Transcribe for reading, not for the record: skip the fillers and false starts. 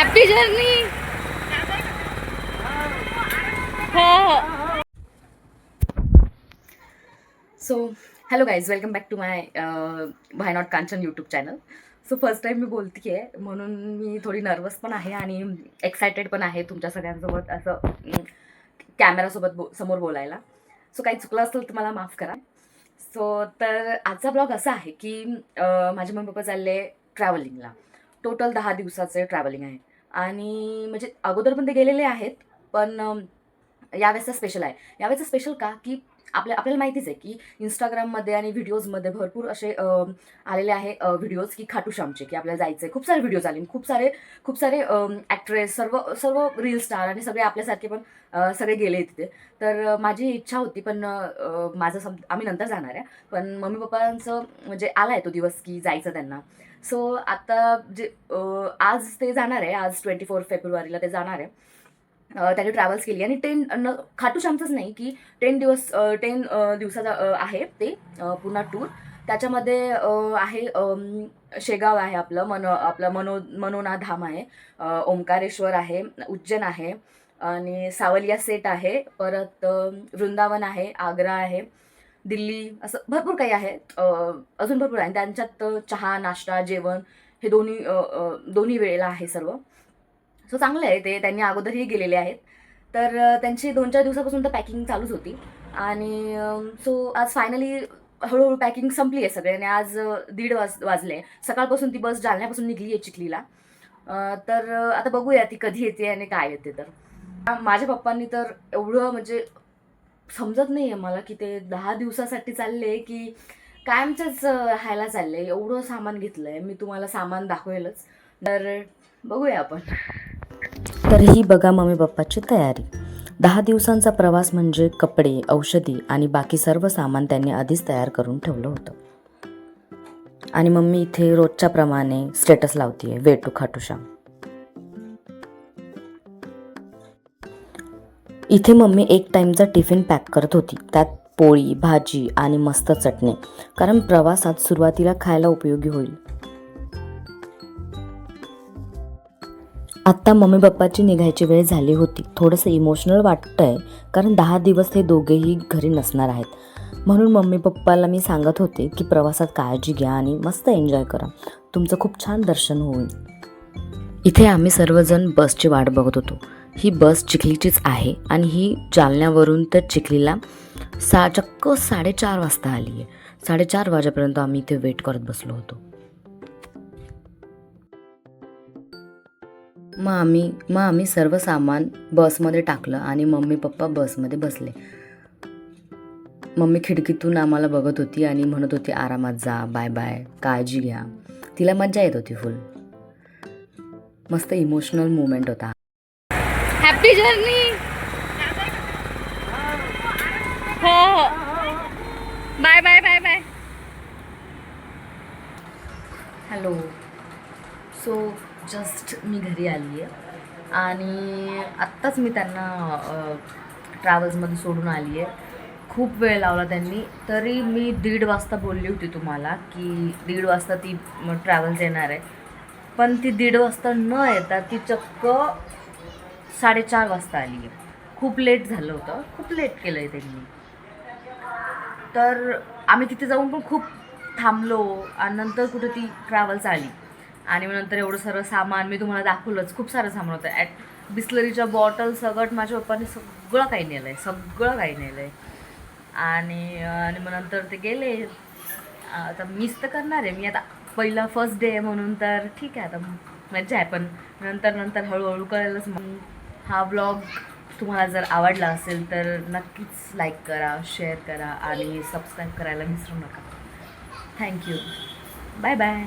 Happy journey. So hello guys, welcome back to my why not Kanchan YouTube channel. So first time मी बोलते आहे म्हणून मी थोडी nervous पण आहे आणि एक्सायटेड पण आहे तुमच्या सगळ्यांसोबत असं कॅमेरासोबत समोर बोलायला. सो काही चुकलं असेल तर मला माफ करा. सो तर आजचा ब्लॉग असा आहे की माझे मम्मी पप्पा चालले ट्रॅव्हलिंगला. टोटल 10 दिवसाचे ट्रॅव्हलिंग आहे आणि म्हणजे अगोदर पण ते गेलेले आहेत, पण यावेळेसचा स्पेशल आहे. यावेळेसचं स्पेशल का की आपल्याला माहितीच आहे की इंस्टाग्राममध्ये आणि व्हिडिओजमध्ये भरपूर असे आलेले आहे व्हिडिओज की खाटू श्यामचे, की आपल्याला जायचं आहे. खूप सारे व्हिडिओज आले, खूप सारे ॲक्ट्रेस, सर्व सर्व रील स्टार आणि सगळे आपल्यासारखे पण सगळे गेले तिथे. तर माझी इच्छा होती, पण आम्ही नंतर जाणार आहे. पण मम्मी पप्पांचं म्हणजे आला आहे तो दिवस की जायचं त्यांना. सो आता जे आज ते जाणार आहे, आज 24 फेब्रुवारीला ते जाणार आहे. त्यांनी ट्रॅव्हल्स केली आणि खाटू श्यामचंच नाही की 10 दिवसाचा आहे ते पूर्ण टूर. त्याच्यामध्ये आहे शेगाव आहे, आपलं मनोना धाम आहे, ओंकारेश्वर आहे, उज्जैन आहे आणि सावलिया सेट आहे, परत वृंदावन आहे, आग्रा आहे, दिल्ली, असं भरपूर काही आहे. अजून भरपूर आहे. त्यांच्यात चहा, नाश्ता, जेवण हे दोन्ही वेळेला आहे सर्व. सो चांगलं आहे ते. त्यांनी अगोदरही गेलेले आहेत. तर त्यांची 2-4 दिवसापासून तर पॅकिंग चालूच होती आणि सो आज फायनली हळूहळू पॅकिंग संपली आहे सगळे आणि आज 1:30 वाजले. सकाळपासून ती बस जालन्यापासून निघली आहे चिखलीला. तर आता बघूया ती कधी येते आणि काय येते. तर माझ्या पप्पांनी तर एवढं म्हणजे समजत नाही आहे मला की ते 10 दिवसासाठी चालले की कायमचंच राहायला चालले. एवढं सामान घेतलं आहे. मी तुम्हाला सामान दाखवेलच. तर बघूया आपण. तर ही बघा मम्मी पप्पाची तयारी. 10 दिवसांचा प्रवास म्हणजे कपडे, औषधी आणि बाकी सर्व सामान त्यांनी आधीच तयार करून ठेवलं होतं. आणि मम्मी इथे रोजच्या प्रमाणे स्टेटस लावतीये, वे टू खाटू श्याम. इथे मम्मी एक टाईमचा टिफिन पॅक करत होती, त्यात पोळी, भाजी आणि मस्त चटणी, कारण प्रवासात सुरुवातीला खायला उपयोगी होईल. आत्ता मम्मी पप्पाची निघायची वेळ झाली होती. थोडंसं इमोशनल वाटतंय, कारण 10 दिवस ते दोघेही घरी नसणार आहेत. म्हणून मम्मी पप्पाला मी सांगत होते की प्रवासात काळजी घ्या आणि मस्त एन्जॉय करा, तुमचं खूप छान दर्शन होईल. इथे आम्ही सर्वजण बसची वाट बघत होतो. ही बस चिखलीचीच आहे आणि ही जालन्यावरून तर चिखलीला चक्क 4:30 वाजता आली आहे. 4:30 वाजेपर्यंत आम्ही इथे वेट करत बसलो होतो. मग आम्ही सर्व सामान बसमध्ये टाकलं आणि मम्मी पप्पा बसमध्ये बसले. मम्मी खिडकीतून आम्हाला बघत होती आणि म्हणत होती, आरामात जा, बाय बाय, काळजी घ्या. तिला मजा येत होती फुल. मस्त इमोशनल मुवमेंट होता. Happy journey. हो, bye bye bye bye. Hello. So just मी घरी आली आहे आणि आत्ताच मी त्यांना ट्रॅव्हल्समध्ये सोडून आली आहे. खूप वेळ लावला त्यांनी. तरी मी 1:30 वाजता बोलली होती तुम्हाला की 1:30 वाजता ती ट्रॅव्हल्स येणार आहे, पण ती 1:30 वाजता न येता ती चक्क 4:30 वाजता आली आहे. खूप लेट झालं होतं, खूप लेट केलं आहे त्यांनी. तर आम्ही तिथे जाऊन पण खूप थांबलो आणि नंतर कुठे ती ट्रॅव्हल्स आली आणि मग नंतर एवढं सर्व सामान मी तुम्हाला दाखवलंच. खूप सारं सामान होतं. बिस्लरीच्या बॉटल सगळं माझ्या पप्पाने सगळं काही नेलं आहे. आणि मग नंतर ते गेले. आता मिस तर करणार आहे मी. आता पहिला फर्स्ट डे आहे म्हणून तर ठीक आहे, आता मजा आहे. पण नंतर हळूहळू कळेलच. मग हा ब्लॉग तुम्हाला जर आवडला असेल तर नक्कीच लाईक करा, शेअर करा आणि सबस्क्राईब करायला विसरू नका. थँक्यू. Bye bye.